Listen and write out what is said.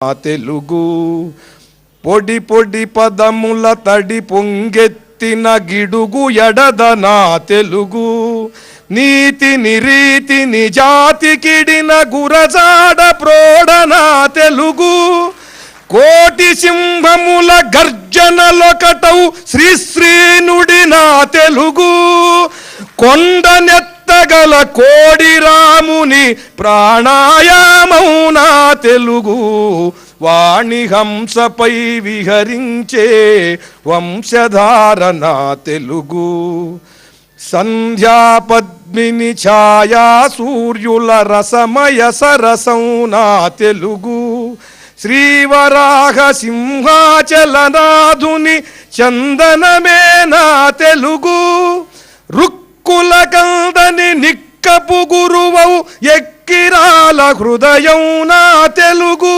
తెలుగు పొడి పొడి పదముల తడి పొంగెత్తిన గిడుగు ఎడద నా తెలుగు నీతి నిరీతి నిజాతి కిడిన గురజాడ ప్రోడ నా తెలుగు కోటి సింహముల గర్జనలొకటౌ శ్రీశ్రీనుడి నా తెలుగు కొండనెత్తగల కోడి రాముని ప్రాణాయామౌ నా తెలుగు వాణి హంసపై విహరించే వంశధార నా తెలుగు సంధ్యా పద్మిని ఛాయా సూర్యుల రసమయ సరసం నా తెలుగు శ్రీవరాహ సింహాచలనాథుని చందనమే నా తెలుగు రుక్కుల కందని నిక్కపు గురువౌ ఎక్కిరాల హృదయం నా తెలుగు